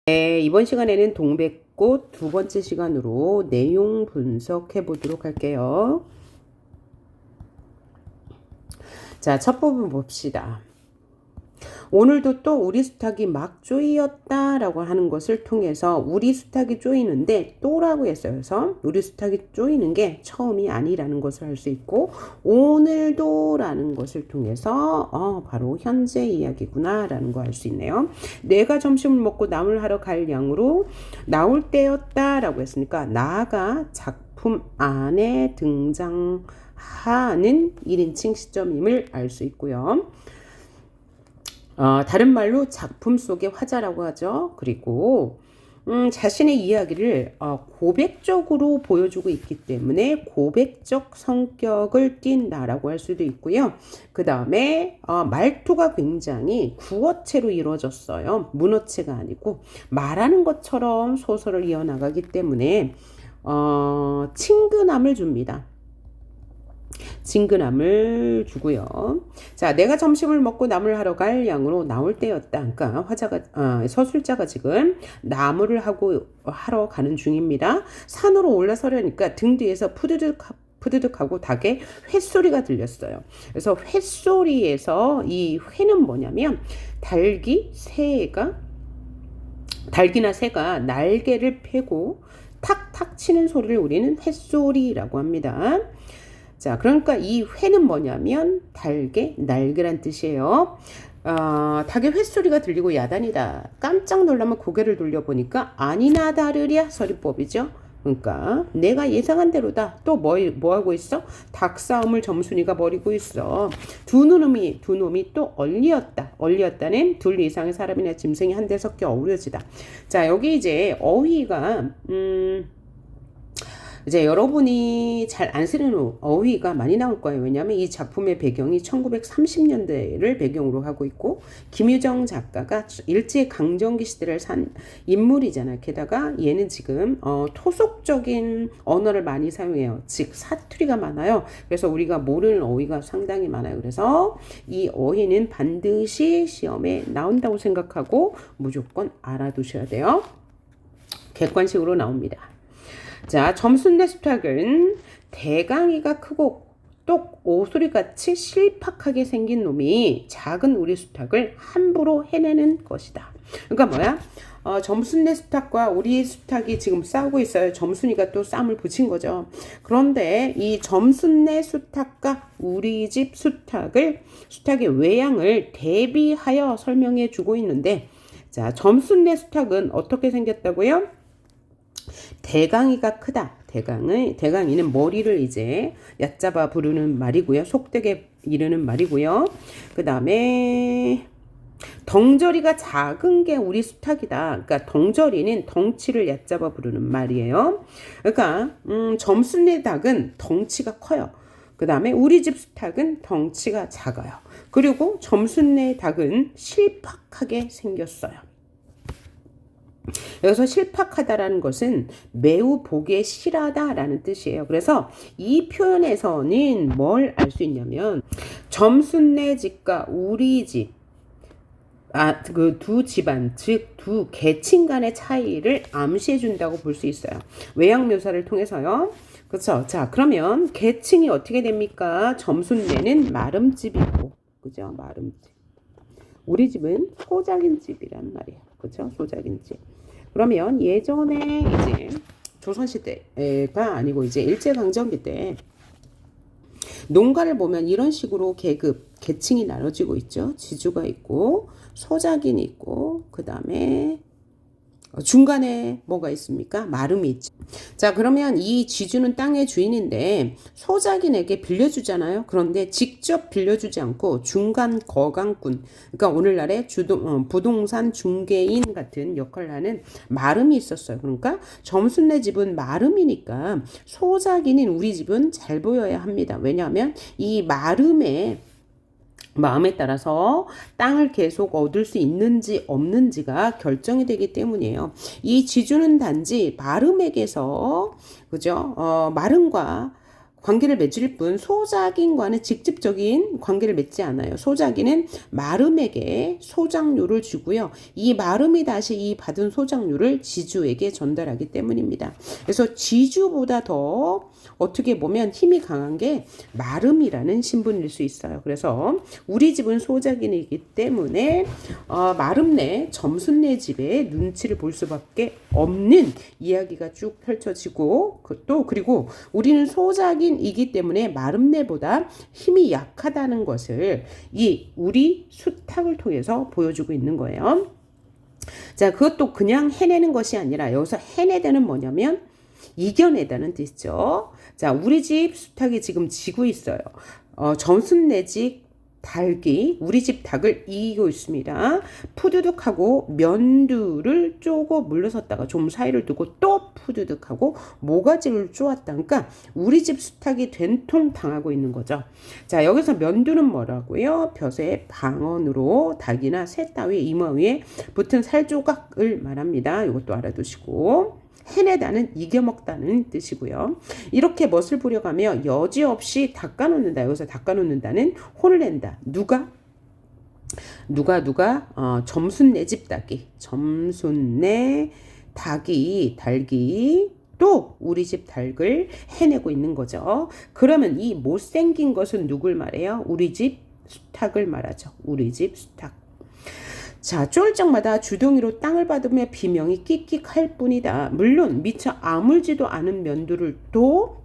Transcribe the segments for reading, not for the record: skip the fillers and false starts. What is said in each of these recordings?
네, 이번 시간에는 동백꽃 두 번째 시간으로 내용 분석해 보도록 할게요. 자, 첫 부분 봅시다. 오늘도 또 우리 수탉이 막 쪼이었다라고 하는 것을 통해서 우리 수탉이 쪼이는데 또라고 했어요. 그래서 우리 수탉이 쪼이는 게 처음이 아니라는 것을 알 수 있고 오늘도라는 것을 통해서 바로 현재 이야기구나라는 거 알 수 있네요. 내가 점심을 먹고 나물 하러 갈 양으로 나올 때였다라고 했으니까 나가 작품 안에 등장하는 1인칭 시점임을 알 수 있고요. 다른 말로 작품 속의 화자라고 하죠. 그리고 자신의 이야기를 고백적으로 보여주고 있기 때문에 고백적 성격을 띈 나라고 할 수도 있고요. 그 다음에 말투가 굉장히 구어체로 이루어졌어요. 문어체가 아니고 말하는 것처럼 소설을 이어나가기 때문에 친근함을 줍니다. 친근함을 주고요. 자, 내가 점심을 먹고 나무를 하러 갈 양으로 나올 때였다. 그러니까 서술자가 지금 나무를 하러 가는 중입니다. 산으로 올라서려니까 등 뒤에서 푸드득하고 닭의 횟소리가 들렸어요. 그래서 횟소리에서 이 회는 뭐냐면 닭이나 새가 날개를 펴고 탁탁 치는 소리를 우리는 횟소리라고 합니다. 자, 그러니까 이 회는 뭐냐면 닭의 날개란 뜻이에요. 닭의 횟소리가 들리고 야단이다. 깜짝 놀라면 고개를 돌려보니까 아니나 다르랴 서리법이죠. 그러니까 내가 예상한 대로다. 또 뭐 하고 있어? 닭 싸움을 점순이가 벌이고 있어. 두 놈이 또 얼리었다는 둘 이상의 사람이나 짐승이 한데 섞여 어우러지다. 자, 여기 이제 어휘가 이제 여러분이 잘 안 쓰는 어휘가 많이 나올 거예요. 왜냐하면 이 작품의 배경이 1930년대를 배경으로 하고 있고 김유정 작가가 일제강점기 시대를 산 인물이잖아요. 게다가 얘는 지금 토속적인 언어를 많이 사용해요. 즉 사투리가 많아요. 그래서 우리가 모르는 어휘가 상당히 많아요. 그래서 이 어휘는 반드시 시험에 나온다고 생각하고 무조건 알아두셔야 돼요. 객관식으로 나옵니다. 자, 점순내 수탉은 대강이가 크고 똑 오소리같이 실팍하게 생긴 놈이 작은 우리 수탉을 함부로 해내는 것이다. 그러니까 뭐야? 점순내 수탉과 우리 수탉이 지금 싸우고 있어요. 점순이가 또 싸움을 붙인 거죠. 그런데 이 점순내 수탉과 우리 집 수탉의 외양을 대비하여 설명해 주고 있는데, 자, 점순내 수탉은 어떻게 생겼다고요? 대강이가 크다. 대강이는 머리를 이제 얕잡아 부르는 말이고요. 속되게 이르는 말이고요. 그 다음에 덩저리가 작은 게 우리 수탉이다. 그러니까 덩저리는 덩치를 얕잡아 부르는 말이에요. 그러니까 점순내 닭은 덩치가 커요. 그 다음에 우리 집 수탉은 덩치가 작아요. 그리고 점순내 닭은 실팍하게 생겼어요. 여기서 실팍하다라는 것은 매우 보기에 실하다라는 뜻이에요. 그래서 이 표현에서는 뭘 알 수 있냐면 점순내 집과 우리 집, 그 두 집안, 즉 두 계층 간의 차이를 암시해 준다고 볼 수 있어요. 외양 묘사를 통해서요. 그렇죠. 자, 그러면 계층이 어떻게 됩니까? 점순내는 마름집이고, 그죠? 마름집. 우리 집은 소작인 집이란 말이에요. 그렇죠? 소작인 집. 그러면 예전에 이제 조선시대가 아니고 이제 일제강점기 때 농가를 보면 이런 식으로 계층이 나눠지고 있죠. 지주가 있고 소작인이 있고 그 다음에 중간에 뭐가 있습니까? 마름이 있죠. 자, 그러면 이 지주는 땅의 주인인데 소작인에게 빌려주잖아요. 그런데 직접 빌려주지 않고 중간 거강꾼, 그러니까 오늘날의 부동산 중개인 같은 역할을 하는 마름이 있었어요. 그러니까 점순내 집은 마름이니까 소작인인 우리 집은 잘 보여야 합니다. 왜냐하면 이 마름의 마음에 따라서 땅을 계속 얻을 수 있는지 없는지가 결정이 되기 때문이에요. 이 지주는 단지 마름에게서, 그죠? 마름과 관계를 맺을 뿐 소작인과는 직접적인 관계를 맺지 않아요. 소작인은 마름에게 소작료를 주고요. 이 마름이 다시 이 받은 소작료를 지주에게 전달하기 때문입니다. 그래서 지주보다 더 어떻게 보면 힘이 강한 게 마름이라는 신분일 수 있어요. 그래서 우리 집은 소작인이기 때문에 마름네 점순네 집에 눈치를 볼 수밖에 없는 이야기가 쭉 펼쳐지고 또 그리고 우리는 소작인이기 때문에 마름네보다 힘이 약하다는 것을 이 우리 수탉을 통해서 보여주고 있는 거예요. 자, 그것도 그냥 해내는 것이 아니라 여기서 해내다는 뭐냐면 이겨내다는 뜻이죠. 자, 우리 집 수탉이 지금 지고 있어요. 점순내집 닭이 우리 집 닭을 이기고 있습니다. 푸드득하고 면두를 쪼고 물러섰다가 좀 사이를 두고 또 푸드득하고 모가지를 쪼았다. 그러니까 우리 집 수탉이 된통 당하고 있는 거죠. 자, 여기서 면두는 뭐라고요? 벼슬의 방언으로 닭이나 새 따위 이마 위에 붙은 살 조각을 말합니다. 이것도 알아두시고. 해내다는 이겨먹다는 뜻이고요. 이렇게 멋을 부려가며 여지없이 닦아놓는다. 여기서 닦아놓는다는 혼을 낸다. 누가? 점순내 집 닭이. 점순내 닭이 또 우리 집 닭을 해내고 있는 거죠. 그러면 이 못생긴 것은 누굴 말해요? 우리 집 수탉을 말하죠. 우리 집 수탉. 자, 쫄짝마다 주둥이로 땅을 받으며 비명이 끽끽할 뿐이다. 물론 미처 아물지도 않은 면두를 또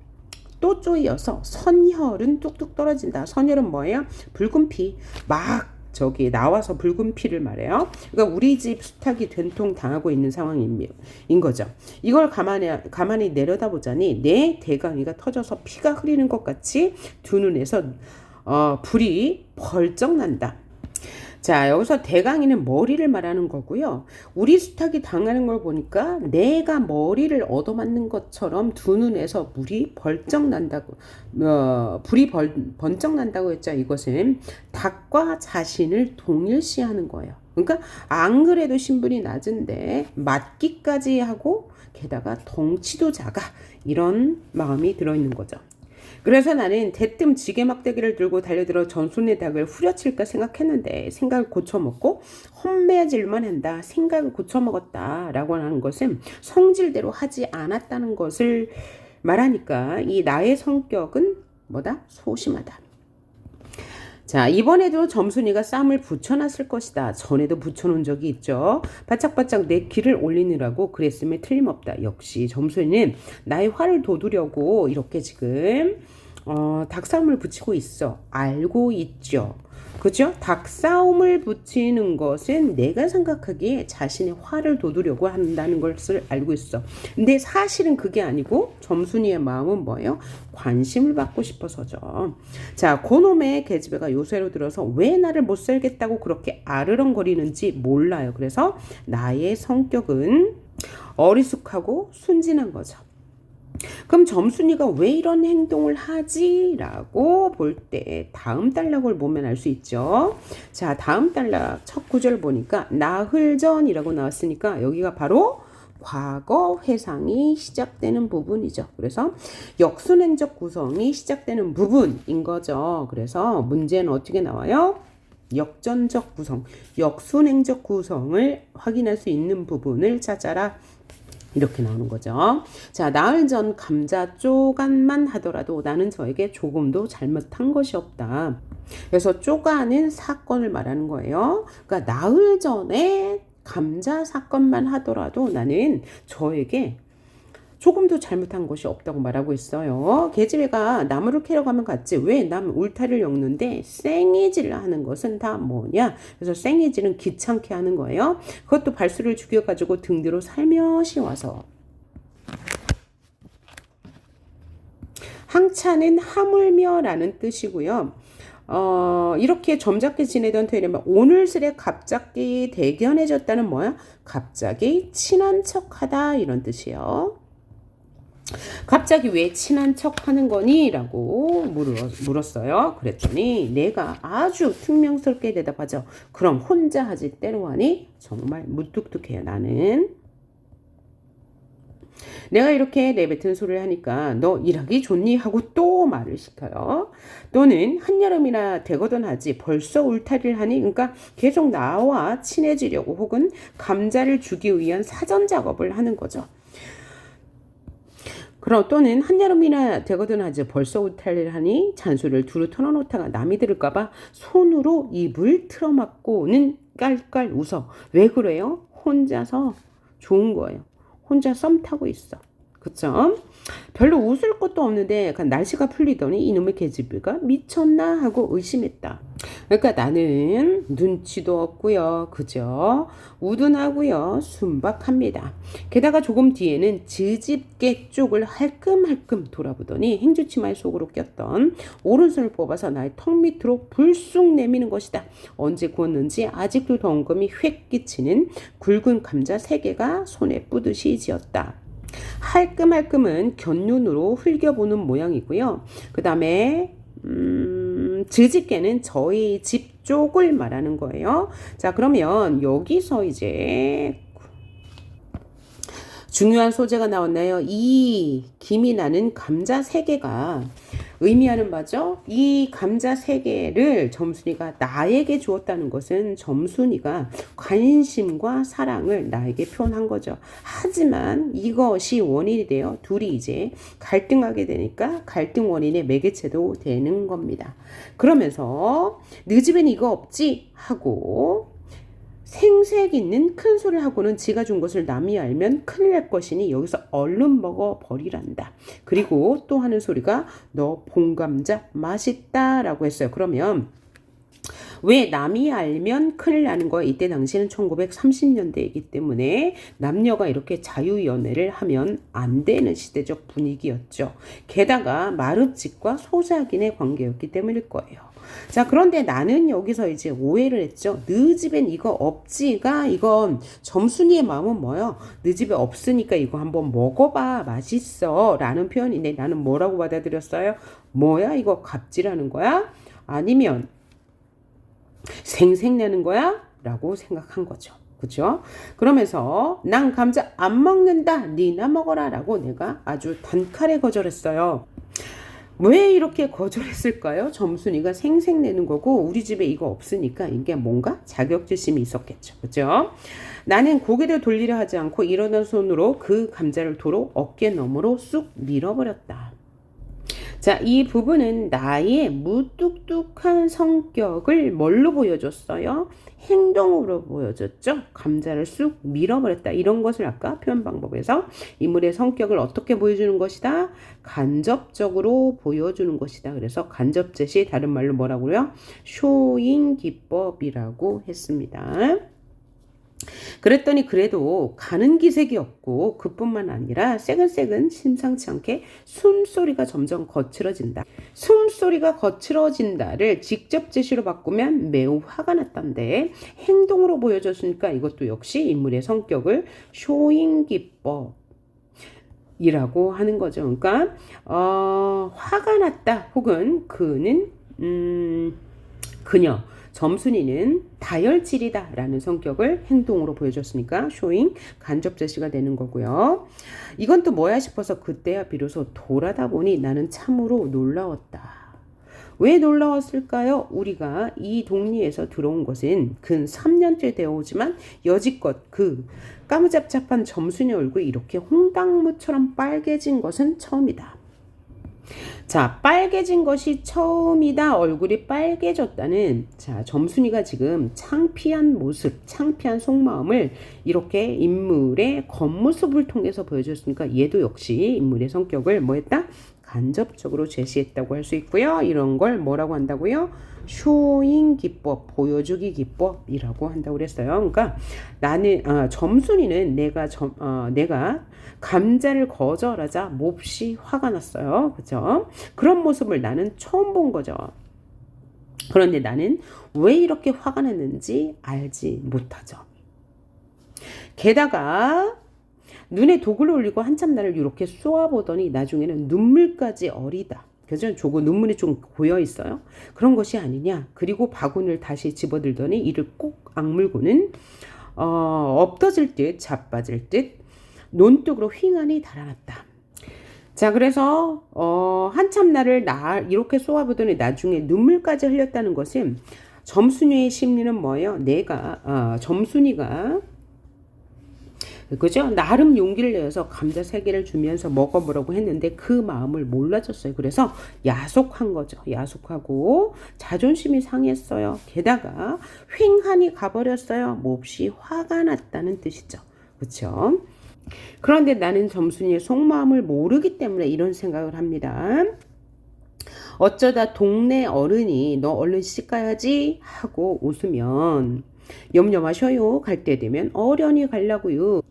쪼이어서 선혈은 뚝뚝 떨어진다. 선혈은 뭐예요? 붉은 피. 막 저기 나와서 붉은 피를 말해요. 그러니까 우리 집 수탉이 된통 당하고 있는 상황인 거죠. 이걸 가만히 내려다보자니 내 대강이가 터져서 피가 흐리는 것 같이 두 눈에서 불이 벌쩍 난다. 자, 여기서 대강이는 머리를 말하는 거고요. 우리 수탉이 당하는 걸 보니까 내가 머리를 얻어맞는 것처럼 두 눈에서 불이 번쩍 난다고 했죠. 이것은 닭과 자신을 동일시하는 거예요. 그러니까 안 그래도 신분이 낮은데 맞기까지 하고 게다가 덩치도 작아. 이런 마음이 들어있는 거죠. 그래서 나는 대뜸 지게 막대기를 들고 달려들어 전순의 닭을 후려칠까 생각했는데 생각을 고쳐먹고 험매질만 한다. 생각을 고쳐먹었다 라고 하는 것은 성질대로 하지 않았다는 것을 말하니까 이 나의 성격은 뭐다? 소심하다. 자, 이번에도 점순이가 쌈을 붙여놨을 것이다. 전에도 붙여놓은 적이 있죠. 바짝바짝 내 귀를 올리느라고 그랬음에 틀림없다. 역시 점순이는 나의 화를 돋우려고 이렇게 지금 닭싸움을 붙이고 있어. 알고 있죠. 그죠? 닭싸움을 붙이는 것은 내가 생각하기에 자신의 화를 돋우려고 한다는 것을 알고 있어. 근데 사실은 그게 아니고 점순이의 마음은 뭐예요? 관심을 받고 싶어서죠. 자, 그놈의 계집애가 요새로 들어서 왜 나를 못 살겠다고 그렇게 아르렁거리는지 몰라요. 그래서 나의 성격은 어리숙하고 순진한 거죠. 그럼 점순이가 왜 이런 행동을 하지? 라고 볼 때 다음 단락을 보면 알 수 있죠. 자, 다음 단락 첫 구절 보니까 나흘전이라고 나왔으니까 여기가 바로 과거 회상이 시작되는 부분이죠. 그래서 역순행적 구성이 시작되는 부분인 거죠. 그래서 문제는 어떻게 나와요? 역전적 구성, 역순행적 구성을 확인할 수 있는 부분을 찾아라. 이렇게 나오는 거죠. 자, 나흘 전 감자 쪼간만 하더라도 나는 저에게 조금도 잘못한 것이 없다. 그래서 쪼간은 사건을 말하는 거예요. 그러니까 나흘 전에 감자 사건만 하더라도 나는 저에게 조금도 잘못한 것이 없다고 말하고 있어요. 계집애가 나무를 캐러 가면 갔지. 왜 남 울타리를 엮는데 쌩이질을 하는 것은 다 뭐냐? 그래서 쌩이질은 귀찮게 하는 거예요. 그것도 발수를 죽여가지고 등 뒤로 살며시 와서. 항차는 하물며라는 뜻이고요. 이렇게 점잖게 지내던 터이라면 오늘스레 갑자기 대견해졌다는 뭐야? 갑자기 친한 척하다 이런 뜻이에요. 갑자기 왜 친한 척 하는 거니? 라고 물었어요. 그랬더니 내가 아주 퉁명스럽게 대답하죠. 그럼 혼자 하지 때로 하니? 정말 무뚝뚝해요. 나는 내가 이렇게 내뱉은 소리를 하니까 너 일하기 좋니? 하고 또 말을 시켜요. 또는 한여름이나 되거든 하지 벌써 울타리를 하니? 그러니까 계속 나와 친해지려고 혹은 감자를 주기 위한 사전 작업을 하는 거죠. 그럼 또는 한여름이나 되거든 하지 벌써 울타리를 하니? 잔소리를 두루 털어놓다가 남이 들을까봐 손으로 입을 틀어막고는 깔깔 웃어. 왜 그래요? 혼자서 좋은 거예요. 혼자 썸 타고 있어. 그쵸? 별로 웃을 것도 없는데 날씨가 풀리더니 이놈의 계집애가 미쳤나 하고 의심했다. 그러니까 나는 눈치도 없고요. 그죠? 우둔하고요. 순박합니다. 게다가 조금 뒤에는 지집개 쪽을 할끔할끔 돌아보더니 행주치마에 속으로 꼈던 오른손을 뽑아서 나의 턱 밑으로 불쑥 내미는 것이다. 언제 구웠는지 아직도 덩금이 휙 끼치는 굵은 감자 3개가 손에 뿌듯이 지었다. 할끔할끔은 곁눈으로 흘겨보는 모양이고요. 그 다음에 지집개는 저희 집 쪽을 말하는 거예요. 자, 그러면 여기서 이제 중요한 소재가 나왔나요? 이 김이 나는 감자 3개가 의미하는 바죠. 이 감자 3개를 점순이가 나에게 주었다는 것은 점순이가 관심과 사랑을 나에게 표현한 거죠. 하지만 이것이 원인이 되어 둘이 이제 갈등하게 되니까 갈등 원인의 매개체도 되는 겁니다. 그러면서 너 집엔 이거 없지? 하고 생색 있는 큰 소리를 하고는 지가 준 것을 남이 알면 큰일 날 것이니 여기서 얼른 먹어 버리란다. 그리고 또 하는 소리가 너 봉감자 맛있다 라고 했어요. 그러면 왜 남이 알면 큰일 나는 거야? 이때 당시는 1930년대이기 때문에 남녀가 이렇게 자유연애를 하면 안 되는 시대적 분위기였죠. 게다가 마름집과 소작인의 관계였기 때문일 거예요. 자, 그런데 나는 여기서 이제 오해를 했죠. 너 집엔 이거 없지가 이건 점순이의 마음은 뭐예요? 너 집에 없으니까 이거 한번 먹어봐 맛있어 라는 표현인데 나는 뭐라고 받아들였어요? 뭐야 이거 갑질하는 거야? 아니면 생색내는 거야? 라고 생각한 거죠. 그죠? 그러면서 난 감자 안 먹는다 니나 먹어라 라고 내가 아주 단칼에 거절했어요. 왜 이렇게 거절했을까요? 점순이가 생색내는 거고 우리 집에 이거 없으니까 이게 뭔가 자격지심이 있었겠죠. 그죠? 나는 고개를 돌리려 하지 않고 일어난 손으로 그 감자를 도로 어깨 너머로 쑥 밀어버렸다. 자, 이 부분은 나의 무뚝뚝한 성격을 뭘로 보여줬어요? 행동으로 보여줬죠. 감자를 쑥 밀어버렸다. 이런 것을 아까 표현 방법에서 인물의 성격을 어떻게 보여주는 것이다? 간접적으로 보여주는 것이다. 그래서 간접제시 다른 말로 뭐라고요? 쇼잉 기법이라고 했습니다. 그랬더니 그래도 가는 기색이 없고 그뿐만 아니라 새근새근 심상치 않게 숨소리가 점점 거칠어진다. 숨소리가 거칠어진다를 직접 제시로 바꾸면 매우 화가 났던데 행동으로 보여줬으니까 이것도 역시 인물의 성격을 쇼잉 기법 이라고 하는 거죠. 그러니까 화가 났다 혹은 그는 그녀 점순이는 다혈질이다 라는 성격을 행동으로 보여줬으니까 쇼잉 간접 제시가 되는 거고요. 이건 또 뭐야 싶어서 그때야 비로소 돌아다 보니 나는 참으로 놀라웠다. 왜 놀라웠을까요? 우리가 이 동리에서 들어온 것은 근 3년째 되어오지만 여지껏 그 까무잡잡한 점순이 얼굴이 이렇게 홍당무처럼 빨개진 것은 처음이다. 자, 빨개진 것이 처음이다. 얼굴이 빨개졌다는 자, 점순이가 지금 창피한 모습, 창피한 속마음을 이렇게 인물의 겉모습을 통해서 보여줬으니까 얘도 역시 인물의 성격을 뭐 했다? 간접적으로 제시했다고 할 수 있고요. 이런 걸 뭐라고 한다고요? 쇼잉 기법, 보여주기 기법이라고 한다고 그랬어요. 그러니까 나는 점순이는 내가 감자를 거절하자 몹시 화가 났어요. 그죠? 그런 모습을 나는 처음 본 거죠. 그런데 나는 왜 이렇게 화가 났는지 알지 못하죠. 게다가 눈에 독을 올리고 한참 나를 이렇게 쏘아보더니 나중에는 눈물까지 어리다. 그래서 조금 눈물이 좀 고여 있어요. 그런 것이 아니냐. 그리고 바구니를 다시 집어들더니 이를 꼭 악물고는 엎어질 듯 자빠질 듯 논둑으로 휑하니 달아났다. 자, 그래서 한참 나를 이렇게 쏘아보더니 나중에 눈물까지 흘렸다는 것은 점순이의 심리는 뭐예요? 점순이가 그죠? 나름 용기를 내서 감자 3개를 주면서 먹어보라고 했는데 그 마음을 몰라줬어요. 그래서 야속한 거죠. 야속하고 자존심이 상했어요. 게다가 휑하니 가버렸어요. 몹시 화가 났다는 뜻이죠. 그렇죠? 그런데 나는 점순이의 속마음을 모르기 때문에 이런 생각을 합니다. 어쩌다 동네 어른이 너 얼른 시집 가야지 하고 웃으면 염려 마셔요. 갈 때 되면 어련히 가려고요.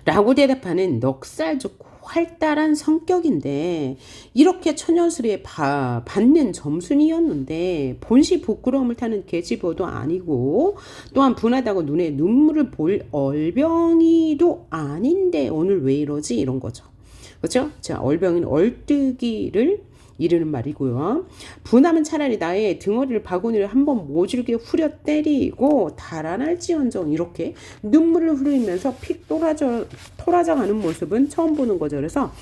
라고 대답하는 넉살 좋고 활달한 성격인데 이렇게 처녀스레 받는 점순이었는데 본시 부끄러움을 타는 계집어도 아니고 또한 분하다고 눈에 눈물을 볼 얼병이도 아닌데 오늘 왜 이러지 이런 거죠. 그렇죠? 자, 얼병이는 얼뜨기를 이르는 말이고요. 분하면 차라리 나의 등허리를 바구니를 한번 모질게 후려 때리고 달아날지언정 이렇게 눈물을 흘리면서 픽 토라져가는 모습은 처음 보는 거죠. 그래서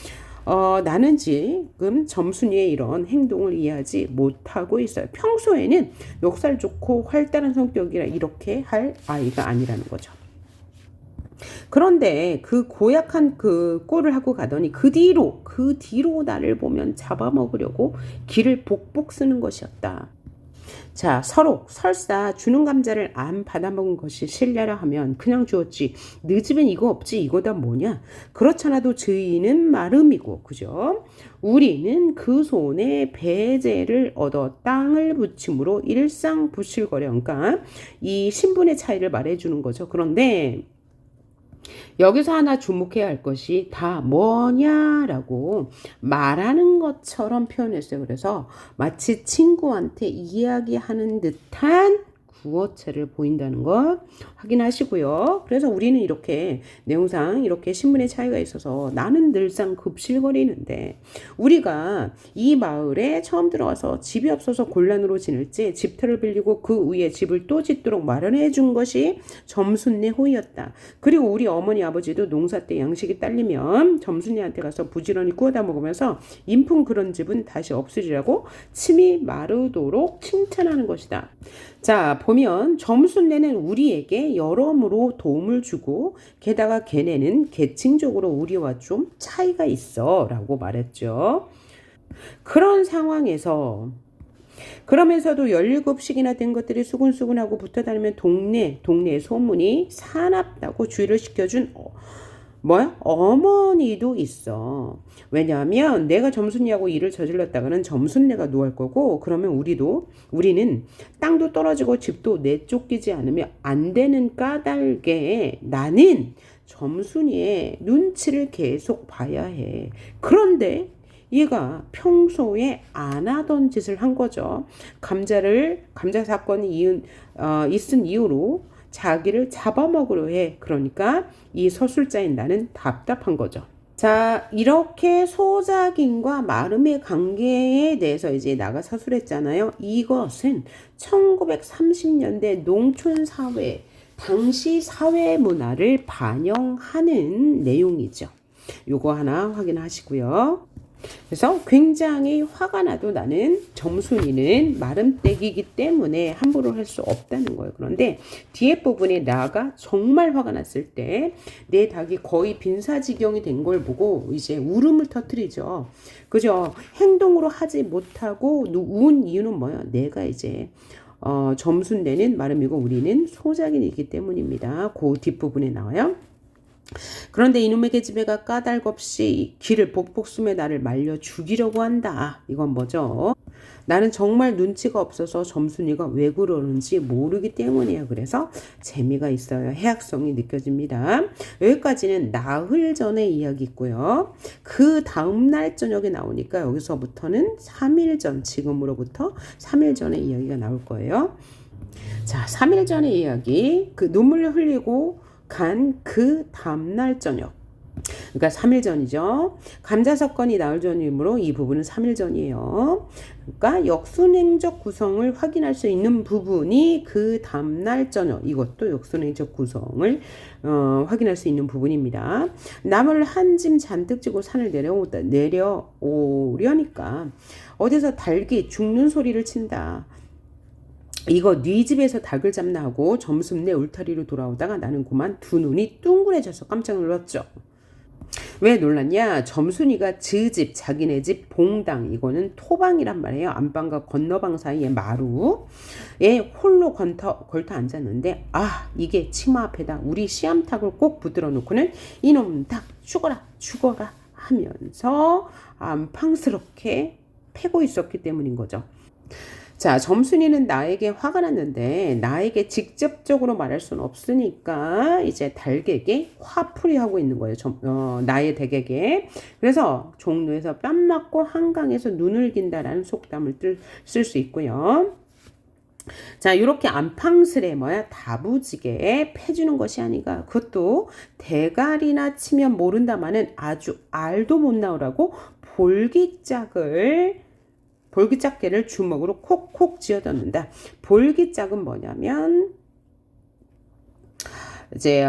나는 지금 점순이의 이런 행동을 이해하지 못하고 있어요. 평소에는 멱살 좋고 활달한 성격이라 이렇게 할 아이가 아니라는 거죠. 그런데 그 고약한 그 꼴을 하고 가더니 그 뒤로 나를 보면 잡아먹으려고 기를 복복 쓰는 것이었다. 자, 설사 주는 감자를 안 받아먹은 것이 실례라 하면 그냥 주었지. 너 집엔 이거 없지. 이거 다 뭐냐. 그렇잖아도 저희는 마름이고 그죠. 우리는 그 손에 배제를 얻어 땅을 붙임으로 일상부실거려. 그러니까 이 신분의 차이를 말해주는 거죠. 그런데 여기서 하나 주목해야 할 것이 다 뭐냐라고 말하는 것처럼 표현했어요. 그래서 마치 친구한테 이야기하는 듯한 구어체를 보인다는 거 확인하시고요. 그래서 우리는 이렇게 내용상 이렇게 신분의 차이가 있어서 나는 늘상 급실거리는데 우리가 이 마을에 처음 들어와서 집이 없어서 곤란으로 지낼지 집터를 빌리고 그 위에 집을 또 짓도록 마련해 준 것이 점순네 호의였다. 그리고 우리 어머니 아버지도 농사 때 양식이 딸리면 점순네한테 가서 부지런히 구워다 먹으면서 인품 그런 집은 다시 없으리라고 침이 마르도록 칭찬하는 것이다. 자, 보면 점순네는 우리에게 여러모로 도움을 주고 게다가 걔네는 계층적으로 우리와 좀 차이가 있어 라고 말했죠. 그런 상황에서 그러면서도 17씩이나 된 것들이 수근수근하고 붙어다니면 동네의 소문이 사납다고 주의를 시켜준 어머니도 있어. 왜냐하면 내가 점순이하고 일을 저질렀다가는 점순네가 노할 거고 그러면 우리는 땅도 떨어지고 집도 내쫓기지 않으면 안 되는 까닭에 나는 점순이의 눈치를 계속 봐야 해. 그런데 얘가 평소에 안 하던 짓을 한 거죠. 감자 사건이 있은 이후로 자기를 잡아먹으려 해. 그러니까 이 서술자인 나는 답답한 거죠. 자, 이렇게 소작인과 마름의 관계에 대해서 이제 나가 서술했잖아요. 이것은 1930년대 농촌 사회, 당시 사회 문화를 반영하는 내용이죠. 요거 하나 확인하시고요. 그래서 굉장히 화가 나도 나는 점순이는 마름떼기이기 때문에 함부로 할 수 없다는 거예요. 그런데 뒤에 부분에 나가 정말 화가 났을 때 내 닭이 거의 빈사지경이 된 걸 보고 이제 울음을 터뜨리죠. 그죠? 행동으로 하지 못하고 운 이유는 뭐야? 내가 이제 점순네는 마름이고 우리는 소작인이기 때문입니다. 그 뒷부분에 나와요. 그런데 이놈의 계집애가 까닭없이 기를 복복 쓰며 나를 말려 죽이려고 한다. 이건 뭐죠? 나는 정말 눈치가 없어서 점순이가 왜 그러는지 모르기 때문이야. 그래서 재미가 있어요. 해학성이 느껴집니다. 여기까지는 나흘 전의 이야기고요. 그 다음 날 저녁에 나오니까 여기서부터는 3일 전, 지금으로부터 3일 전의 이야기가 나올 거예요. 자, 3일 전의 이야기. 그 눈물을 흘리고 간 그 다음날 저녁 그러니까 3일 전이죠. 감자 사건이 나흘 전이므로 이 부분은 3일 전이에요. 그러니까 역순행적 구성을 확인할 수 있는 부분이 그 다음날 저녁, 이것도 역순행적 구성을 확인할 수 있는 부분입니다. 나무를 한 짐 잔뜩 지고 산을 내려오려니까 어디서 닭이 죽는 소리를 친다. 이거 네 집에서 닭을 잡나 하고 점심내 울타리로 돌아오다가 나는 그만 두 눈이 둥그레져서 깜짝 놀랐죠. 왜 놀랐냐? 점순이가 즈집, 자기네 집 봉당, 이거는 토방이란 말이에요. 안방과 건너방 사이에 마루에 홀로 걸터 앉았는데, 아, 이게 치마 앞에다 우리 씨암탉을 꼭 붙들어 놓고는 이놈 닭 죽어라 죽어라 하면서 안팡스럽게 패고 있었기 때문인 거죠. 자, 점순이는 나에게 화가 났는데 나에게 직접적으로 말할 수는 없으니까 이제 닭에게 화풀이하고 있는 거예요. 나의 닭에게. 그래서 종로에서 뺨 맞고 한강에서 눈을 긴다라는 속담을 쓸 수 있고요. 자, 이렇게 안팡스레 다부지게 패주는 것이 아니가. 그것도 대가리나 치면 모른다마는 아주 알도 못 나오라고 볼기짝개를 주먹으로 콕콕 쥐어넣는다. 볼기짝은 뭐냐면 이제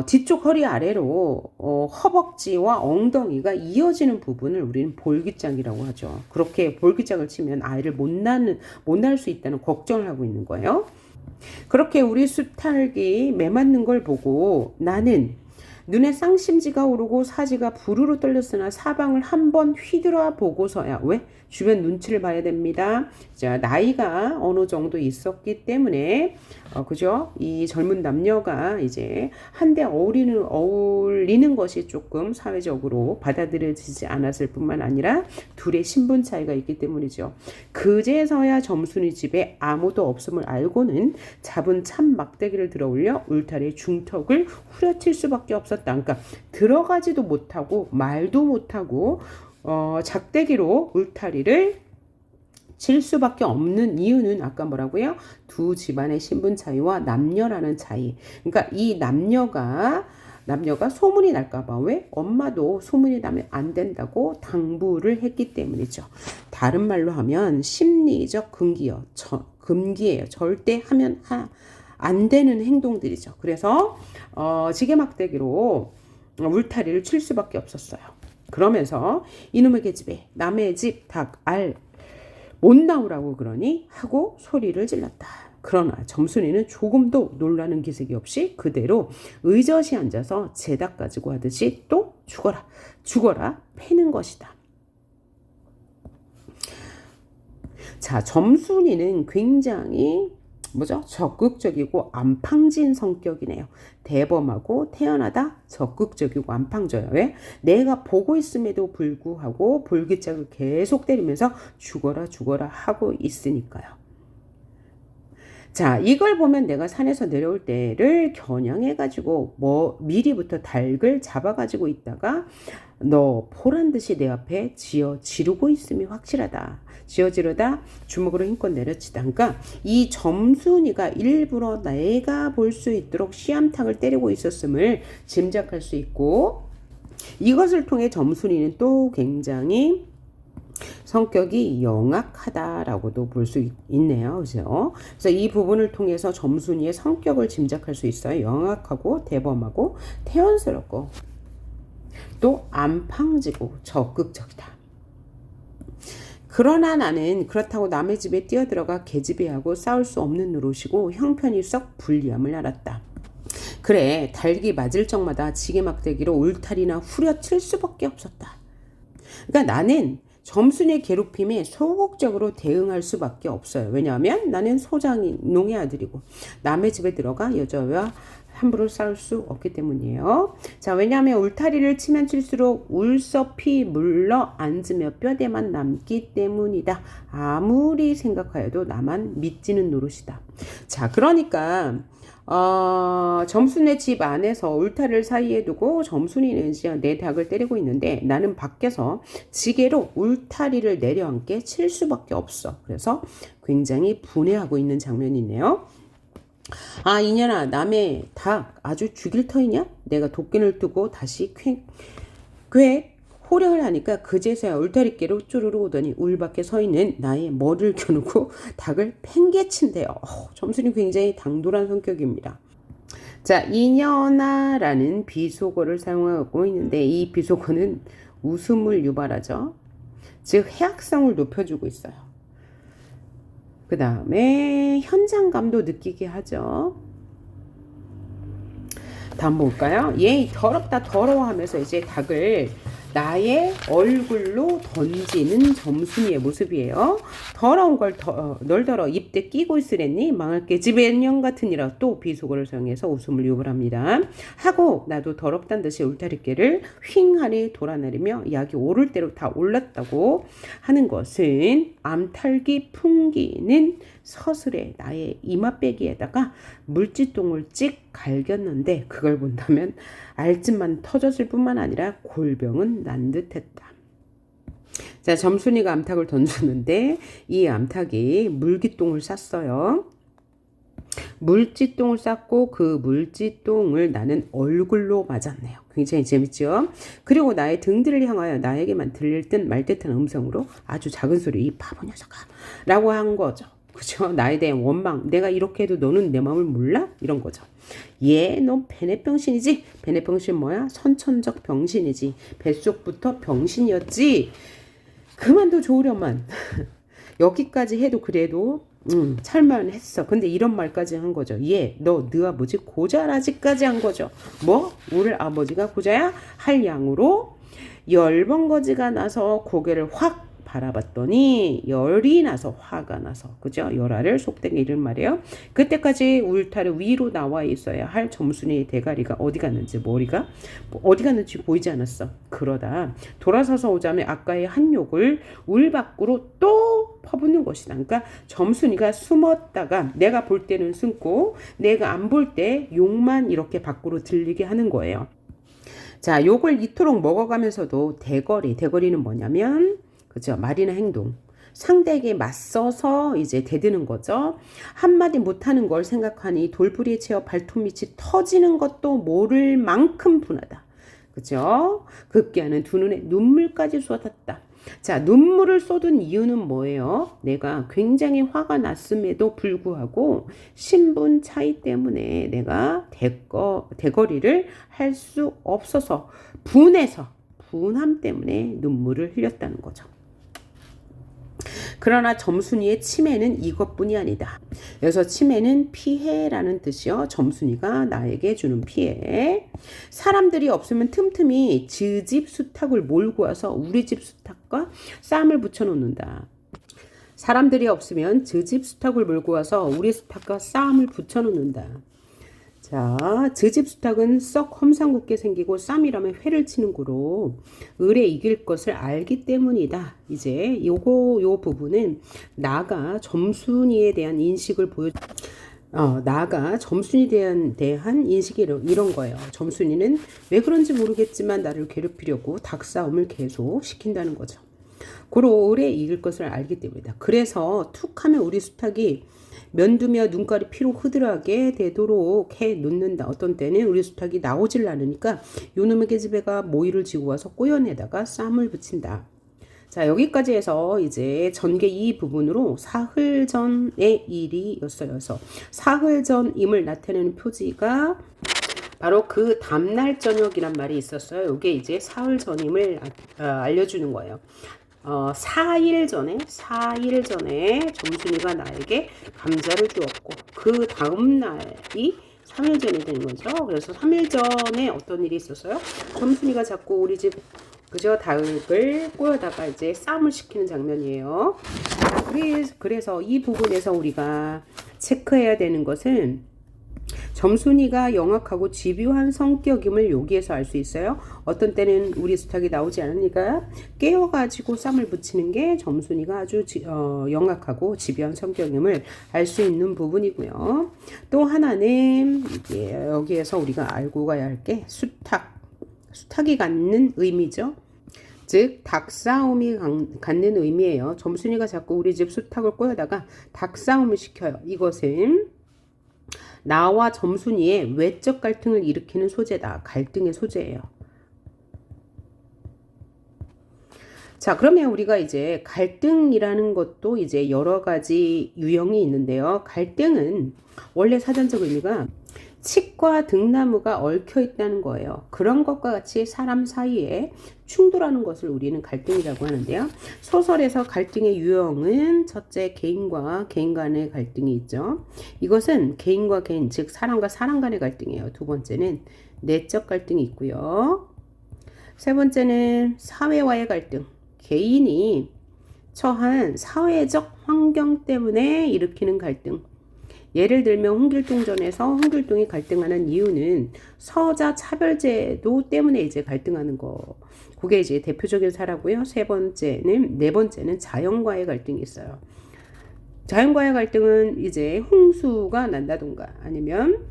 뒤쪽 허리 아래로 허벅지와 엉덩이가 이어지는 부분을 우리는 볼기짝이라고 하죠. 그렇게 볼기짝을 치면 아이를 못 낳을 수 있다는 걱정을 하고 있는 거예요. 그렇게 우리 수탉이 매맞는 걸 보고 나는 눈에 쌍심지가 오르고 사지가 부르르 떨렸으나 사방을 한번 휘두르 보고서야, 왜? 주변 눈치를 봐야 됩니다. 자, 나이가 어느 정도 있었기 때문에 그죠? 이 젊은 남녀가 이제 한데 어울리는 것이 조금 사회적으로 받아들여지지 않았을 뿐만 아니라 둘의 신분 차이가 있기 때문이죠. 그제서야 점순이 집에 아무도 없음을 알고는 잡은 참 막대기를 들어올려 울타리의 중턱을 후려칠 수밖에 없었다. 그러니까 들어가지도 못하고 말도 못하고 작대기로 울타리를 칠 수밖에 없는 이유는 아까 뭐라고요? 두 집안의 신분 차이와 남녀라는 차이. 그러니까 이 남녀가 소문이 날까봐, 왜? 엄마도 소문이 나면 안 된다고 당부를 했기 때문이죠. 다른 말로 하면 심리적 금기예요. 절대 하면 안 되는 행동들이죠. 그래서 지게막대기로 울타리를 칠 수밖에 없었어요. 그러면서 이놈의 계집애 남의 집 닭 알 못 나오라고 그러니 하고 소리를 질렀다. 그러나 점순이는 조금도 놀라는 기색이 없이 그대로 의젓이 앉아서 제 닭 가지고 하듯이 또 죽어라 패는 것이다. 자, 점순이는 굉장히 적극적이고 안팡진 성격이네요. 대범하고 태어나다 적극적이고 안팡져요. 왜? 내가 보고 있음에도 불구하고 볼기짝을 계속 때리면서 죽어라 하고 있으니까요. 자, 이걸 보면 내가 산에서 내려올 때를 겨냥해가지고 미리부터 닭을 잡아가지고 있다가 너 보란 듯이 내 앞에 지르고 있음이 확실하다. 지르다 주먹으로 힘껏 내려치다. 그러니까 이 점순이가 일부러 내가 볼 수 있도록 씨암탉을 때리고 있었음을 짐작할 수 있고, 이것을 통해 점순이는 또 굉장히 성격이 영악하다라고도 볼 수 있네요. 그래서 이 부분을 통해서 점순이의 성격을 짐작할 수 있어요. 영악하고 대범하고 태연스럽고 또 안팡지고 적극적이다. 그러나 나는 그렇다고 남의 집에 뛰어들어가 계집애하고 싸울 수 없는 노릇이고 형편이 썩 불리함을 알았다. 그래, 닭이 맞을 적마다 지게막대기로 울타리나 후려칠 수밖에 없었다. 그러니까 나는 점순이의 괴롭힘에 소극적으로 대응할 수밖에 없어요. 왜냐하면 나는 소장농의 아들이고 남의 집에 들어가 여자와 함부로 싸울 수 없기 때문이에요. 자, 왜냐하면 울타리를 치면 칠수록 울섭이 물러 앉으며 뼈대만 남기 때문이다. 아무리 생각하여도 나만 믿지는 노릇이다. 자, 그러니까 점순의 집 안에서 울타리를 사이에 두고 점순이는 내 닭을 때리고 있는데 나는 밖에서 지게로 울타리를 내려앉게 칠 수밖에 없어. 그래서 굉장히 분해하고 있는 장면이네요. 아, 이년아, 남의 닭 아주 죽일 터이냐? 내가 도끼를 뜨고 다시 꽤 호령을 하니까 그제서야 울타리께로 쪼르르 오더니 울 밖에 서 있는 나의 머리를 겨누고 닭을 팽개친대요. 점순이 굉장히 당돌한 성격입니다. 자, 이년아라는 비속어를 사용하고 있는데 이 비속어는 웃음을 유발하죠. 즉 해악성을 높여주고 있어요. 그 다음에 현장감도 느끼게 하죠. 다음 볼까요? 얘 더럽다 더러워 하면서 이제 닭을 나의 얼굴로 던지는 점순이의 모습이에요. 더러운 걸 널더러 입대 끼고 있으랬니? 망할 깨집애 년 같으니라. 또 비속어를 사용해서 웃음을 유발합니다. 하고 나도 더럽단 듯이 울타리개를 휑하니 돌아내리며 약이 오를 대로 다 올랐다고 하는 것은 암탈기 풍기는 서슬에 나의 이마빼기에다가 물지똥을 찍 갈겼는데 그걸 본다면 알집만 터졌을 뿐만 아니라 골병은 난 듯했다. 자, 점순이가 암탉을 던졌는데 이 암탉이 물기똥을 쌌어요. 물지똥을 쌌고 그 물지똥을 나는 얼굴로 맞았네요. 굉장히 재밌죠? 그리고 나의 등들을 향하여 나에게만 들릴 듯 말 듯한 음성으로 아주 작은 소리 이 바보 녀석아 라고 한 거죠. 그죠? 나에 대한 원망. 내가 이렇게 해도 너는 내 마음을 몰라? 이런 거죠. 너 베네병신이지? 베네병신 뭐야? 선천적 병신이지. 뱃속부터 병신이었지? 그만둬 좋으려만. 여기까지 해도 그래도 찰만했어. 근데 이런 말까지 한 거죠. 너 아버지 고자라지까지 한 거죠. 뭐? 우리 아버지가 고자야? 할 양으로 열번거지가 나서 고개를 확 바라봤더니 열이 나서 화가 나서 그죠? 열화를 속되게 이런 말이에요. 그때까지 울타리 위로 나와 있어야 할 점순이의 대가리가 어디 갔는지 머리가 어디 갔는지 보이지 않았어. 그러다 돌아서서 오자면 아까의 한 욕을 울 밖으로 또 퍼붓는 것이다. 그러니까 점순이가 숨었다가 내가 볼 때는 숨고 내가 안 볼 때 욕만 이렇게 밖으로 들리게 하는 거예요. 자, 욕을 이토록 먹어가면서도 대거리는 뭐냐면 그죠? 말이나 행동. 상대에게 맞서서 이제 대드는 거죠. 한마디 못하는 걸 생각하니 돌부리에 채워 발톱밑이 터지는 것도 모를 만큼 분하다. 그죠? 급기야는 두 눈에 눈물까지 쏟았다. 자, 눈물을 쏟은 이유는 뭐예요? 내가 굉장히 화가 났음에도 불구하고 신분 차이 때문에 내가 대거리를 할 수 없어서 분함 때문에 눈물을 흘렸다는 거죠. 그러나 점순이의 치매는 이것뿐이 아니다. 여기서 치매는 피해라는 뜻이요. 점순이가 나에게 주는 피해. 사람들이 없으면 틈틈이 집 수탉을 몰고 와서 우리 집 수탉과 쌈을 붙여놓는다. 사람들이 없으면 집 수탉을 몰고 와서 우리 수탉과 쌈을 붙여놓는다. 자, 집 수탉은 썩 험상궂게 생기고 쌈이라면 회를 치는 거로 을에 이길 것을 알기 때문이다. 이제 요 부분은 나가 점순이에 대한 인식을 나가 점순이에 대한 인식이 이런 거예요. 점순이는 왜 그런지 모르겠지만 나를 괴롭히려고 닭싸움을 계속 시킨다는 거죠. 고로 을에 이길 것을 알기 때문이다. 그래서 툭 하면 우리 수탉이 면두며 눈깔이 피로 흐드하게 되도록 해 놓는다. 어떤 때는 우리 수탉이 나오질 않으니까 요놈의 계집애가 모이를 지고 와서 꼬연에다가 쌈을 붙인다. 자, 여기까지 해서 이제 전개 이 부분으로 사흘 전의 일이었어요. 사흘 전임을 나타내는 표지가 바로 그 다음날 저녁이란 말이 있었어요. 이게 이제 사흘 전임을 알려주는 거예요. 4일 전에 점순이가 나에게 감자를 주었고 그 다음 날이 3일 전이 되는 거죠. 그래서 3일 전에 어떤 일이 있었어요? 점순이가 자꾸 우리 집 그저 닭을 꼬여다가 이제 쌈을 시키는 장면이에요. 그래서 이 부분에서 우리가 체크해야 되는 것은 점순이가 영악하고 집요한 성격임을 여기에서 알 수 있어요. 어떤 때는 우리 수탉이 나오지 않으니까 깨워가지고 쌈을 붙이는 게 점순이가 아주 영악하고 집요한 성격임을 알 수 있는 부분이고요. 또 하나는 여기에서 우리가 알고 가야 할 게 수탉이 갖는 의미죠. 즉 닭싸움이 갖는 의미예요. 점순이가 자꾸 우리 집 수탉을 꼬여다가 닭싸움을 시켜요. 이것은 나와 점순이의 외적 갈등을 일으키는 소재다. 갈등의 소재예요. 자, 그러면 우리가 이제 갈등이라는 것도 이제 여러 가지 유형이 있는데요. 갈등은 원래 사전적 의미가 칡과 등나무가 얽혀 있다는 거예요. 그런 것과 같이 사람 사이에 충돌하는 것을 우리는 갈등이라고 하는데요. 소설에서 갈등의 유형은 첫째, 개인과 개인 간의 갈등이 있죠. 이것은 개인과 개인, 즉 사람과 사람 간의 갈등이에요. 두 번째는 내적 갈등이 있고요. 세 번째는 사회와의 갈등. 개인이 처한 사회적 환경 때문에 일으키는 갈등. 예를 들면 홍길동전에서 홍길동이 갈등하는 이유는 서자 차별제도 때문에 이제 갈등하는 거. 그게 이제 대표적인 사례고요. 네 번째는 자연과의 갈등이 있어요. 자연과의 갈등은 이제 홍수가 난다던가 아니면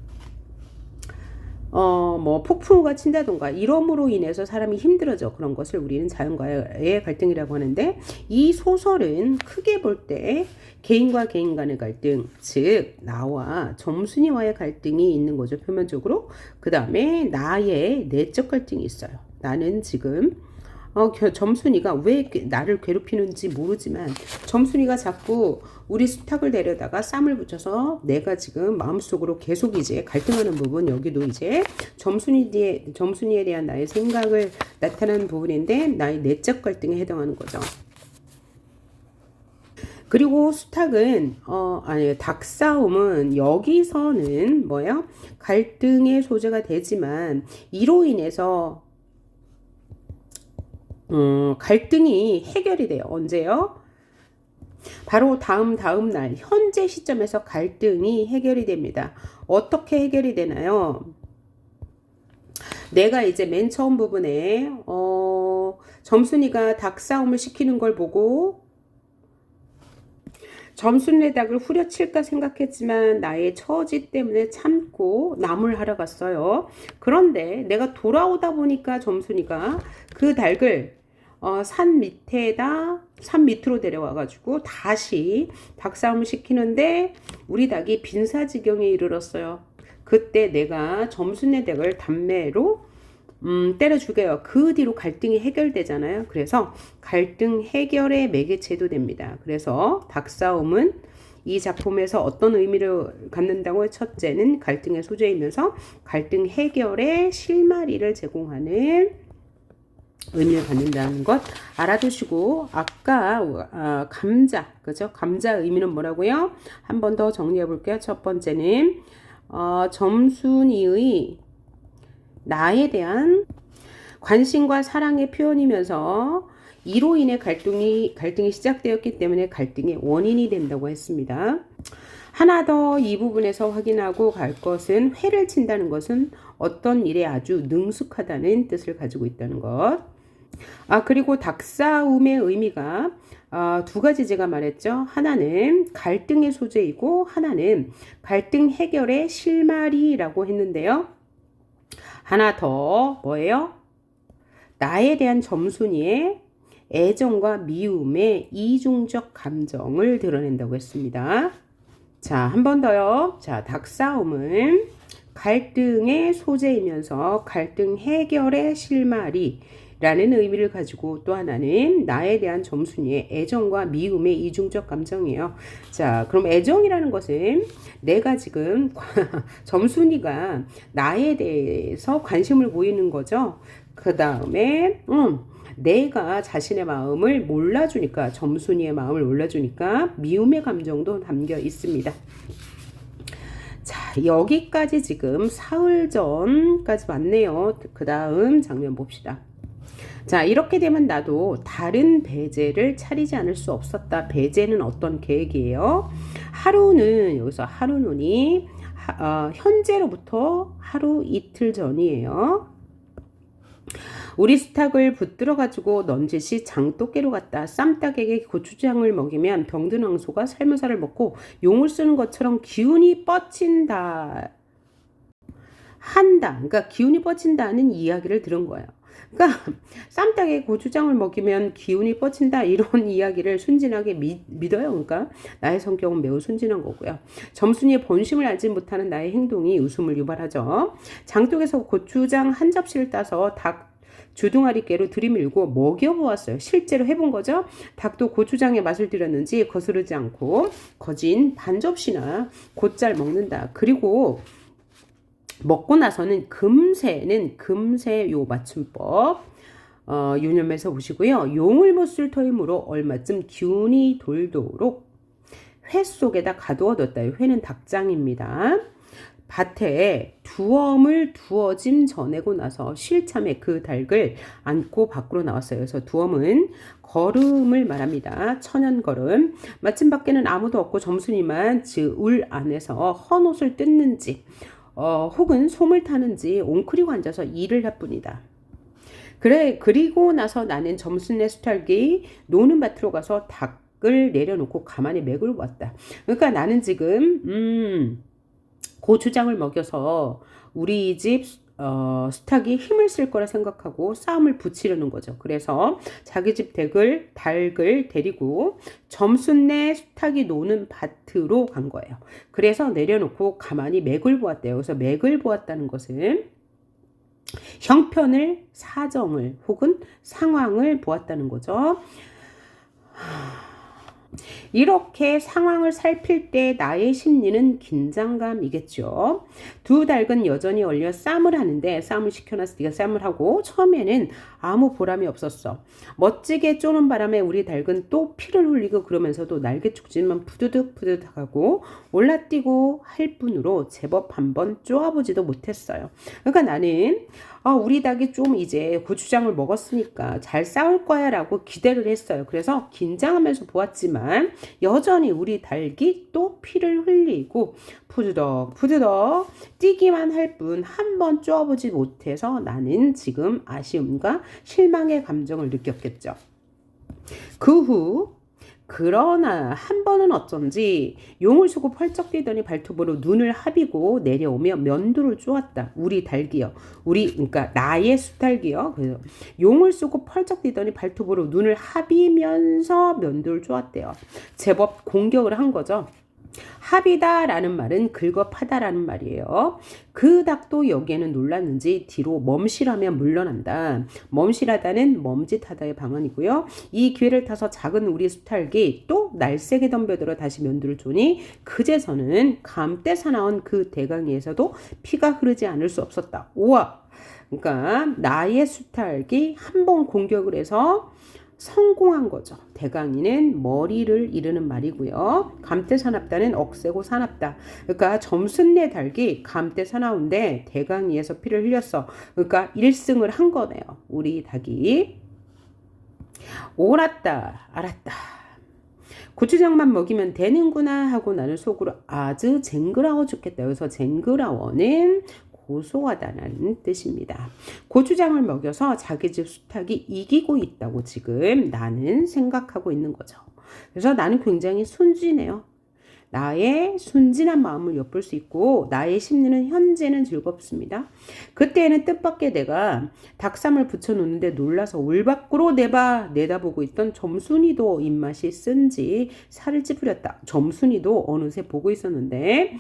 뭐 폭풍우가 친다던가 이러므로 인해서 사람이 힘들어져. 그런 것을 우리는 자연과의 갈등이라고 하는데, 이 소설은 크게 볼 때 개인과 개인 간의 갈등, 즉 나와 점순이와의 갈등이 있는 거죠, 표면적으로. 그 다음에 나의 내적 갈등이 있어요. 나는 지금 점순이가 왜 나를 괴롭히는지 모르지만 점순이가 자꾸 우리 수탉을 데려다가 쌈을 붙여서 내가 지금 마음속으로 계속 이제 갈등하는 부분, 여기도 이제 점순이에 대한 나의 생각을 나타내는 부분인데 나의 내적 갈등에 해당하는 거죠. 그리고 수탉은 닭싸움은 여기서는 뭐예요? 갈등의 소재가 되지만 이로 인해서 갈등이 해결이 돼요. 언제요? 바로 다음 날 현재 시점에서 갈등이 해결이 됩니다. 어떻게 해결이 되나요? 내가 이제 맨 처음 부분에 점순이가 닭싸움을 시키는 걸 보고 점순이의 닭을 후려칠까 생각했지만 나의 처지 때문에 참고 나물 하러 갔어요. 그런데 내가 돌아오다 보니까 점순이가 그 닭을 산 밑으로 데려와가지고 다시 닭싸움을 시키는데 우리 닭이 빈사지경에 이르렀어요. 그때 내가 점순이의 닭을 담매로 때려 죽여요. 그 뒤로 갈등이 해결되잖아요. 그래서 갈등 해결의 매개체도 됩니다. 그래서 닭싸움은 이 작품에서 어떤 의미를 갖는다고요? 첫째는 갈등의 소재이면서 갈등 해결의 실마리를 제공하는 의미를 갖는다는 것 알아두시고, 아까 감자, 그죠? 감자 의미는 뭐라고요? 한 번 더 정리해 볼게요. 첫 번째는 점순이의 나에 대한 관심과 사랑의 표현이면서 이로 인해 갈등이 시작되었기 때문에 갈등의 원인이 된다고 했습니다. 하나 더 이 부분에서 확인하고 갈 것은, 회를 친다는 것은 어떤 일에 아주 능숙하다는 뜻을 가지고 있다는 것. 그리고 닭싸움의 의미가 두 가지 제가 말했죠. 하나는 갈등의 소재이고 하나는 갈등 해결의 실마리라고 했는데요. 하나 더 뭐예요? 나에 대한 점순이의 애정과 미움의 이중적 감정을 드러낸다고 했습니다. 자, 한 번 더요. 자, 닭싸움은 갈등의 소재이면서 갈등 해결의 실마리 라는 의미를 가지고, 또 하나는 나에 대한 점순이의 애정과 미움의 이중적 감정이에요. 자, 그럼 애정이라는 것은 내가 지금 점순이가 나에 대해서 관심을 보이는 거죠. 그 다음에 내가 자신의 마음을 몰라주니까, 점순이의 마음을 몰라주니까 미움의 감정도 담겨 있습니다. 자, 여기까지 지금 사흘전까지 왔네요. 그 다음 장면 봅시다. 자, 이렇게 되면 나도 다른 배제를 차리지 않을 수 없었다. 배제는 어떤 계획이에요? 하루는, 여기서 하루는이 현재로부터 하루 이틀 전이에요. 우리 수탉을 붙들어 가지고 넌지시 장독개로 갔다. 쌈닭에게 고추장을 먹이면 병든 황소가 삶은 살을 먹고 용을 쓰는 것처럼 기운이 뻗친다. 그러니까 기운이 뻗친다는 이야기를 들은 거예요. 그러니까 쌈닭에 고추장을 먹이면 기운이 뻗친다, 이런 이야기를 순진하게 믿어요. 그러니까 나의 성격은 매우 순진한 거고요. 점순이의 본심을 알지 못하는 나의 행동이 웃음을 유발하죠. 장독에서 고추장 한 접시를 따서 주둥아리 깨로 들이밀고 먹여보았어요. 실제로 해본 거죠. 닭도 고추장에 맛을 들였는지 거스르지 않고 거진 반 접시나 곧잘 먹는다. 그리고 먹고 나서는 금세 요 맞춤법 유념해서 보시고요. 용을 못 쓸 터이므로 얼마쯤 기운이 돌도록 회 속에다 가두어뒀다. 회는 닭장입니다. 밭에 두엄을 두어짐 전해고 나서 실참에 그 닭을 안고 밖으로 나왔어요. 그래서 두엄은 걸음을 말합니다. 천연걸음. 마침 밖에는 아무도 없고 점순이만 울 안에서 헌옷을 뜯는지 혹은 솜을 타는지 옹크리고 앉아서 일을 할 뿐이다. 그리고 나서 나는 점순의 수탉이 노는 밭으로 가서 닭을 내려놓고 가만히 맥을 보았다. 그러니까 나는 지금 고추장을 먹여서 우리 집 수탉이 힘을 쓸 거라 생각하고 싸움을 붙이려는 거죠. 그래서 자기 집 닭을 데리고 점순내 수탉이 노는 밭으로 간 거예요. 그래서 내려놓고 가만히 맥을 보았대요. 그래서 맥을 보았다는 것은 형편을, 사정을 혹은 상황을 보았다는 거죠. 이렇게 상황을 살필 때 나의 심리는 긴장감이겠죠. 두 닭은 여전히 얼려 쌈을 하는데 쌈을 시켜놔서 네가 쌈을 하고 처음에는 아무 보람이 없었어. 멋지게 쪼는 바람에 우리 닭은 또 피를 흘리고 그러면서도 날개축지만 푸드득하고 올라뛰고 할 뿐으로 제법 한번 쪼아보지도 못했어요. 그러니까 나는 우리 닭이 좀 이제 고추장을 먹었으니까 잘 싸울 거야 라고 기대를 했어요. 그래서 긴장하면서 보았지만 여전히 우리 닭이 또 피를 흘리고 푸드덕 뛰기만 할 뿐 한 번 쪼아보지 못해서 나는 지금 아쉬움과 실망의 감정을 느꼈겠죠. 그 후 그러나 한 번은 어쩐지 용을 쓰고 펄쩍 뛰더니 발톱으로 눈을 하비고 내려오며 면도를 쪼았다. 우리 닭이요. 그러니까 나의 수탉이요. 그래서 용을 쓰고 펄쩍 뛰더니 발톱으로 눈을 하비면서 면도를 쪼았대요. 제법 공격을 한 거죠. 합이다라는 말은 긁어파다라는 말이에요. 그 닭도 여기에는 놀랐는지 뒤로 멈시라면 물러난다. 멈시라다는 멈짓하다의 방언이고요. 이 기회를 타서 작은 우리 수탉이 또 날쌔게 덤벼들어 다시 면도를 쪼니 그제서는 감때 사나운 그 대강이에서도 피가 흐르지 않을 수 없었다. 우와! 그러니까 나의 수탉이 한 번 공격을 해서 성공한 거죠. 대강이는 머리를 이르는 말이고요. 감태 사납다는 억세고 사납다. 그러니까 점순내 닭이 감태 사나운데 대강이에서 피를 흘렸어. 그러니까 1승을 한 거네요. 우리 닭이. 옳았다. 알았다. 고추장만 먹이면 되는구나 하고 나는 속으로 아주 쟁그라워 죽겠다. 여기서 쟁그라워는 고소하다는 뜻입니다. 고추장을 먹여서 자기 집 수탉이 이기고 있다고 지금 나는 생각하고 있는 거죠. 그래서 나는 굉장히 순진해요. 나의 순진한 마음을 엿볼 수 있고 나의 심리는 현재는 즐겁습니다. 그때는 뜻밖의 내가 닭쌈을 붙여놓는데 놀라서 울 밖으로 내다보고 있던 점순이도 입맛이 쓴지 살을 찌푸렸다. 점순이도 어느새 보고 있었는데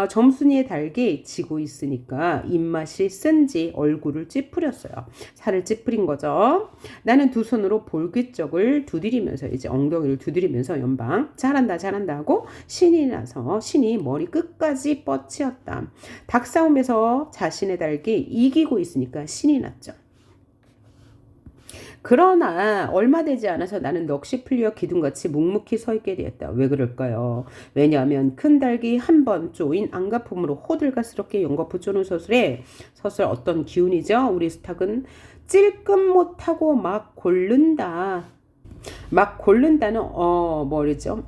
점순이의 닭이 지고 있으니까 입맛이 쓴지 얼굴을 찌푸렸어요. 살을 찌푸린 거죠. 나는 두 손으로 볼깃적을 두드리면서 이제 엉덩이를 두드리면서 연방 잘한다 하고 신이 나서 신이 머리 끝까지 뻗치었다. 닭싸움에서 자신의 닭이 이기고 있으니까 신이 났죠. 그러나 얼마 되지 않아서 나는 넋이 풀려 기둥같이 묵묵히 서 있게 되었다. 왜 그럴까요? 왜냐하면 큰 닭이 한 번 쪼인 안가품으로 호들갑스럽게 연거푸 쪼는 서술 어떤 기운이죠? 우리 수탉은 찔끔 못하고 막 고른다는 뭐죠?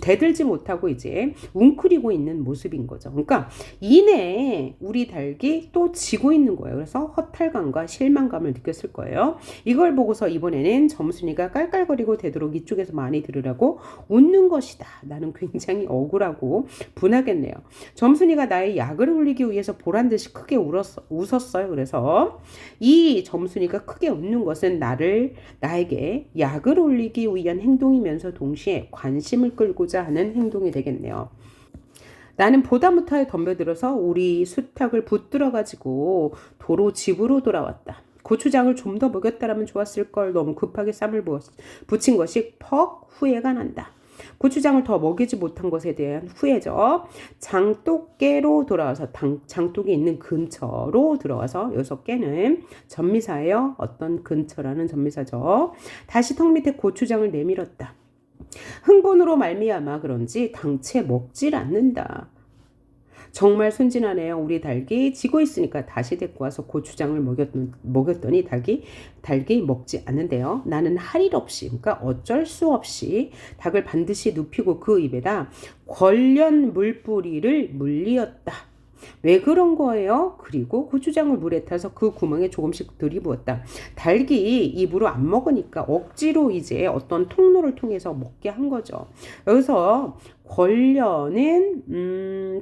대들지 못하고 이제 웅크리고 있는 모습인 거죠. 그러니까 이내 우리 닭이 또 지고 있는 거예요. 그래서 허탈감과 실망감을 느꼈을 거예요. 이걸 보고서 이번에는 점순이가 깔깔거리고 되도록 이쪽에서 많이 들으라고 웃는 것이다. 나는 굉장히 억울하고 분하겠네요. 점순이가 나의 약을 올리기 위해서 보란듯이 크게 웃었어요. 그래서 이 점순이가 크게 웃는 것은 나에게 약을 올리기 위한 행동이면서 동시에 관심을 끌고자 하는 행동이 되겠네요. 나는 보다 못하게 덤벼들어서 우리 수탉을 붙들어 가지고 도로 집으로 돌아왔다. 고추장을 좀 더 먹였다라면 좋았을 걸. 너무 급하게 쌈을 부친 것이 퍽 후회가 난다. 고추장을 더 먹이지 못한 것에 대한 후회죠. 장독깨로 돌아와서 장독이 있는 근처로 들어와서 여기서 깨는 전미사예요. 어떤 근처라는 전미사죠. 다시 턱 밑에 고추장을 내밀었다. 흥분으로 말미암아 그런지 당체 먹질 않는다. 정말 순진하네요. 우리 닭이 지고 있으니까 다시 데리고 와서 고추장을 먹였더니 닭이 먹지 않는데요. 나는 할 일 없이, 그러니까 어쩔 수 없이 닭을 반드시 눕히고 그 입에다 관련 물뿌리를 물리었다. 왜 그런 거예요? 그리고 고추장을 물에 타서 그 구멍에 조금씩 들이부었다. 닭이 입으로 안 먹으니까 억지로 이제 어떤 통로를 통해서 먹게 한 거죠. 여기서 권련은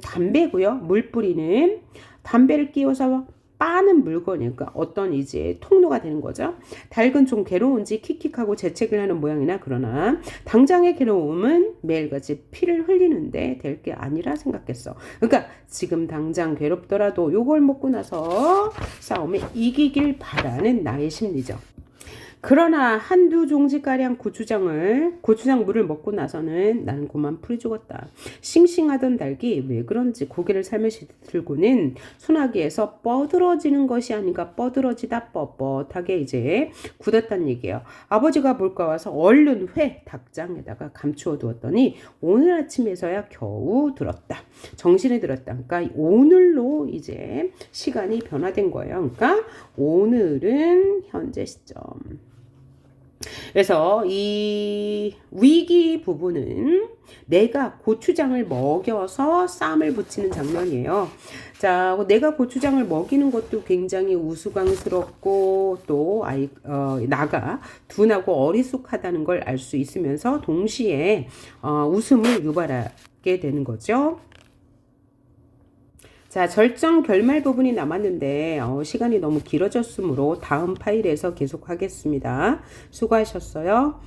담배고요. 물뿌리는 담배를 끼워서 빠는 물건이니까 어떤 이제 통로가 되는 거죠. 닭은 좀 괴로운지 킥킥하고 재채기를 하는 모양이나 그러나 당장의 괴로움은 매일같이 피를 흘리는데 될 게 아니라 생각했어. 그러니까 지금 당장 괴롭더라도 요걸 먹고 나서 싸움에 이기길 바라는 나의 심리죠. 그러나 한두 종지가량 고추장 물을 먹고 나서는 나는 그만 풀이 죽었다. 싱싱하던 닭이 왜 그런지 고개를 살며시 들고는 소나기에서 뻐들어지는 것이 아닌가 뻐들어지다 뻣뻣하게 이제 굳었단 얘기예요. 아버지가 볼까 와서 얼른 닭장에다가 감추어 두었더니 오늘 아침에서야 겨우 들었다. 정신이 들었다. 그러니까 오늘로 이제 시간이 변화된 거예요. 그러니까 오늘은 현재 시점. 그래서 이 위기 부분은 내가 고추장을 먹여서 쌈을 부치는 장면이에요. 자, 내가 고추장을 먹이는 것도 굉장히 우스꽝스럽고 또 나가 둔하고 어리숙하다는 걸 알 수 있으면서 동시에 웃음을 유발하게 되는 거죠. 자, 절정 결말 부분이 남았는데 시간이 너무 길어졌으므로 다음 파일에서 계속하겠습니다. 수고하셨어요.